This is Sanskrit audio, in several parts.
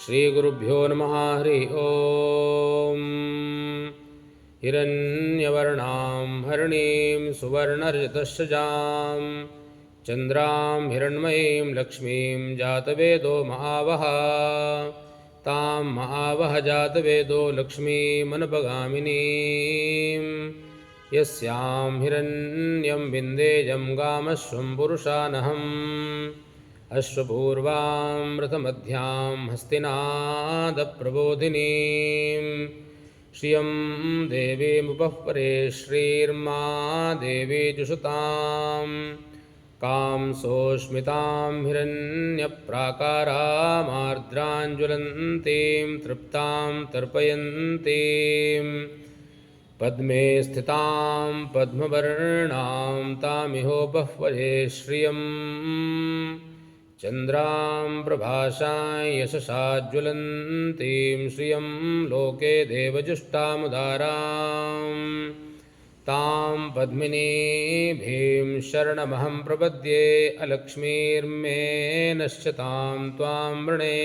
श्रीगुरुभ्यो नमः। हरि ओम्। हिरण्यवर्णां हरिणीं सुवर्णरजतश्रजां चन्द्रां हिरण्मयीं लक्ष्मीं जातवेदो महावः। तां महावः जातवेदो लक्ष्मीमनुपगामिनीं यस्यां हिरण्यं विन्देयं गामश्वं पुरुषानहम्। अश्वपूर्वामृतमध्यां हस्तिनादप्रबोधिनीं श्रियं देवीमुपः परे श्रीर्मा देवी जुषतां कां सोऽस्मितां हिरण्यप्राकारामार्द्राञ्ज्वलन्तीं तृप्तां तर्पयन्तीं पद्मे स्थितां पद्मवर्णां तामिहोपः परे श्रियं चन्द्रां प्रभासां यशसा ज्वलन्तीं श्रियं लोके देवजुष्टामुदारां तां पद्मिनीभीं शरणमहं प्रपद्ये। अलक्ष्मीर्मे नश्यतां त्वां वृणे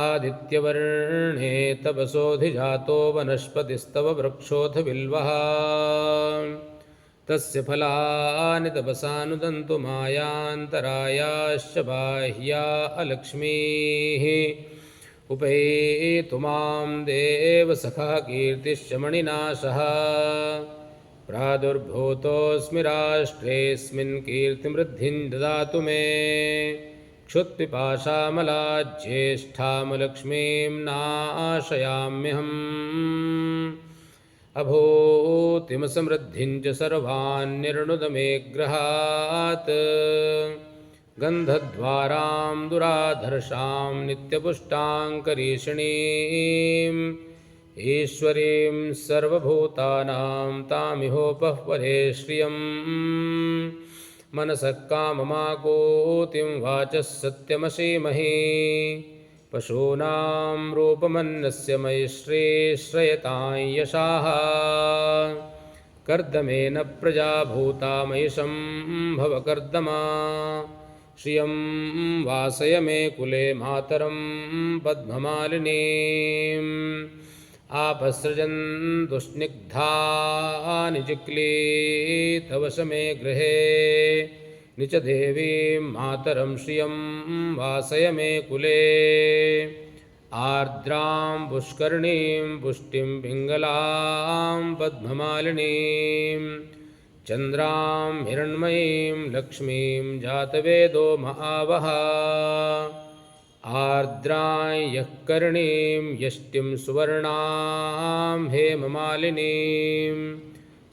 आदित्यवर्णे तपसोऽधिजातो वनस्पतिस्तव वृक्षोऽथ बिल्वः तस्य फलानि तपसानुदन्तु मायान्तरायाश्च बाह्या अलक्ष्मीः उपैतु मां देवसखः कीर्तिश्च मणिनाशः प्रादुर्भूतोऽस्मि राष्ट्रेऽस्मिन् कीर्तिमृद्धिं ददातु मे क्षुत्पिपाशामलाज्येष्ठामलक्ष्मीं नाशयाम्यहम् अभूतिमसमृद्धिं च सर्वान्निर्णुद मे गृहात् गन्धद्वारां दुराधर्षां नित्यपुष्टाङ्करीषिणीम् ईश्वरीं सर्वभूतानां तामिहोपः परे श्रियम् मनसः काममाकोतिं वाचः सत्यमसीमहि पशूनां रूपमन्नस्य मयि श्रीश्रयतां यशाः कर्दमेन प्रजा भूता मयि सम्भव कर्दमा श्रियं वासय मे कुले मातरं पद्ममालिनीम् आपसृजन्तु स्निग्धानि चिक्लीतवश मे गृहे निच देवीं मातरं श्रियं वासय मे कुले आर्द्रां पुष्करणीं पुष्टिं पिङ्गलां पद्ममालिनीं चन्द्रां हिरण्मयीं लक्ष्मीं जातवेदो महावः आर्द्रां यः करणीं यष्टिं सुवर्णां हेममालिनीं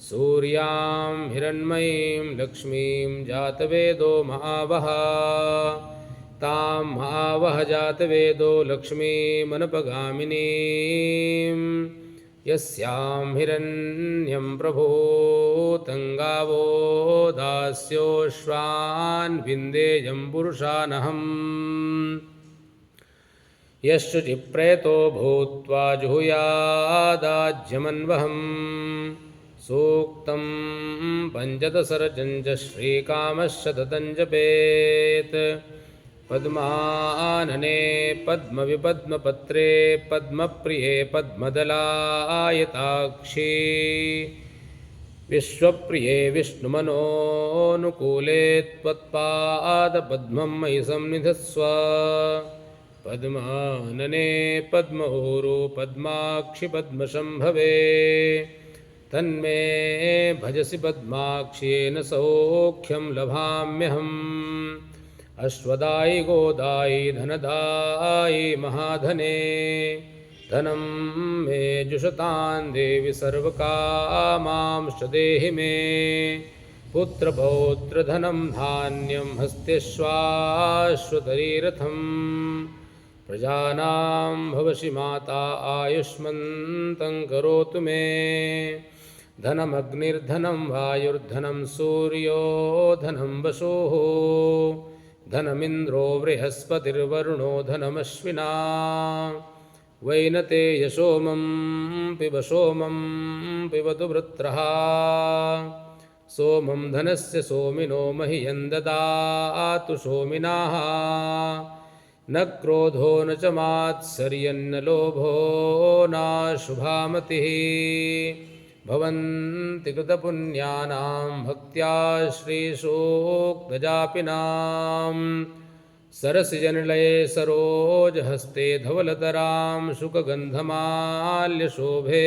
सूर्यां हिरण्मयीं लक्ष्मीं जातवेदो महावः तां महावः जातवेदो लक्ष्मीमनुपगामिनीं यस्यां हिरण्यं प्रभूतं दास्योश्वान् विन्देयं पुरुषानहम् यश्चुचिप्रेतो भूत्वा जुहुयादाज्यमन्वहम् सूक्तं पञ्चदशरचं च श्रीकामस्य सततं जपेत् पद्मानने पद्मविपद्मपत्रे पद्मप्रिये पद्मदलायताक्षी विश्वप्रिये विष्णुमनोनुकूले त्वत्पादपद्मं मयि सन्निधत्स्व पद्मानने पद्मऊरु पद्माक्षि पद्मशम्भवे तन्मे भजसि पद्माक्ष्येन सौख्यं लभाम्यहम् अश्वदायि गोदायि धनदायि महाधने धनं मे जुषतां देवि सर्वकामांश्च देहि मे पुत्रपौत्रधनं धान्यं हस्तेष्वाश्वतरीरथं प्रजानां भवसि माता आयुष्मन्तं करोतु मे धनमग्निर्धनं वायुर्धनं सूर्यो धनं वसुः धनमिन्द्रो बृहस्पतिर्वरुणो धनमश्विना वैनतेयसोमं पिबतु वृत्रः सोमं धनस्य सोमिनो मह्यं ददातु सोमिनाः न क्रोधो न च मात्सर्यन्न लोभो नाशुभामतिः भवन्ति कृतपुण्यानां भक्त्या श्रीसूक्तजापिनां सरसिजनिलये सरोजहस्ते धवलतरां शुकगन्धमाल्यशोभे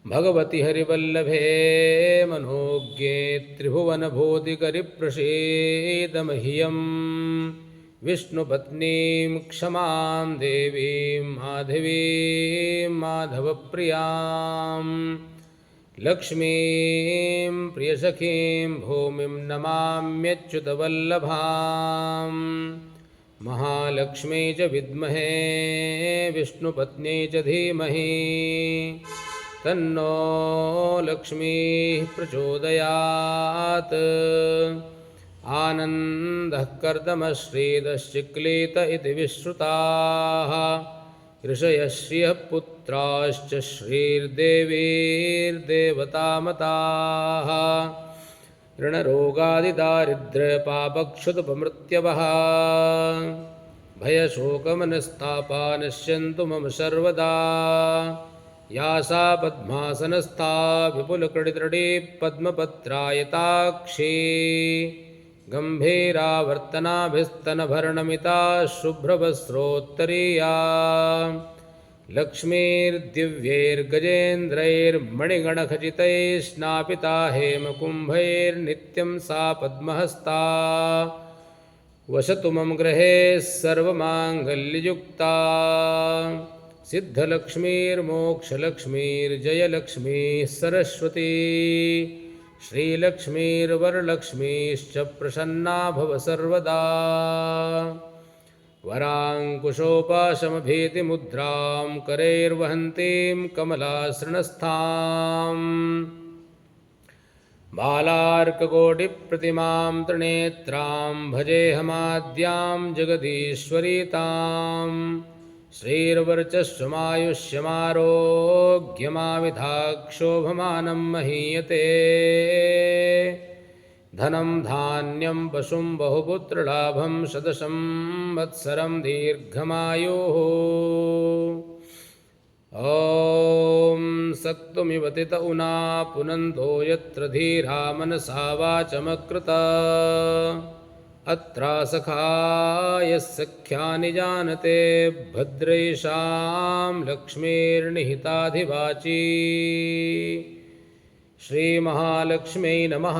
भगवति हरिवल्लभे मनोज्ञे त्रिभुवनभूतिकरिप्रसीद मह्यं विष्णुपत्नीं क्षमां देवीं माधवीं माधवप्रियां लक्ष्मीं प्रियसखीं भूमिं नमाम्यच्युतवल्लभां महालक्ष्मी च विद्महे विष्णुपत्नी च धीमहि तन्नो लक्ष्मीः प्रचोदयात् आनन्दः कर्दमश्रीदश्चिक्लीत इति विश्रुताः ऋषयः श्रियः पुत्राश्च श्रीर्देवीर्देवतामताः ऋणरोगादिदारिद्र्यपापक्षुतुपमृत्यवः भयशोकमनस्तापा नश्यन्तु मम सर्वदा या सा पद्मासनस्था विपुलकटितटी पद्मपत्रायताक्षी गम्भीरावर्तनाभिस्तनभरणमिता शुभ्रवस्त्रोत्तरीया लक्ष्मीर्दिव्यैर्गजेन्द्रैर्मणिगणखचितैः हेमकुम्भैर्नित्यं सा पद्महस्ता वसतु मम गृहे सर्वमाङ्गल्ययुक्ता सिद्धलक्ष्मीर्मोक्षलक्ष्मीर्जयलक्ष्मीः सरस्वती श्रीलक्ष्मीर्वरलक्ष्मीश्च प्रसन्ना भव सर्वदा वराङ्कुशोपाशमभीतिमुद्रां करैर्वहन्तीं कमलासृणस्थाम् बालार्ककोटिप्रतिमां त्रिनेत्रां भजेऽहमाद्यां जगदीश्वरीतां श्रीर्वर्चस्वमायुष्यमारोग्यमाविधाक्षोभमानं महीयते धनं धान्यं पशुं बहुपुत्रलाभं शतसंवत्सरं दीर्घमायुः ॐ सक्तुमिव तित उना पुनन्तो यत्र धीरा मनसा वाचमकृता अत्रासखाय सख्यानि जानते भद्रैषां लक्ष्मीर्निहिताधिवाची श्रीमहालक्ष्म्यै नमः।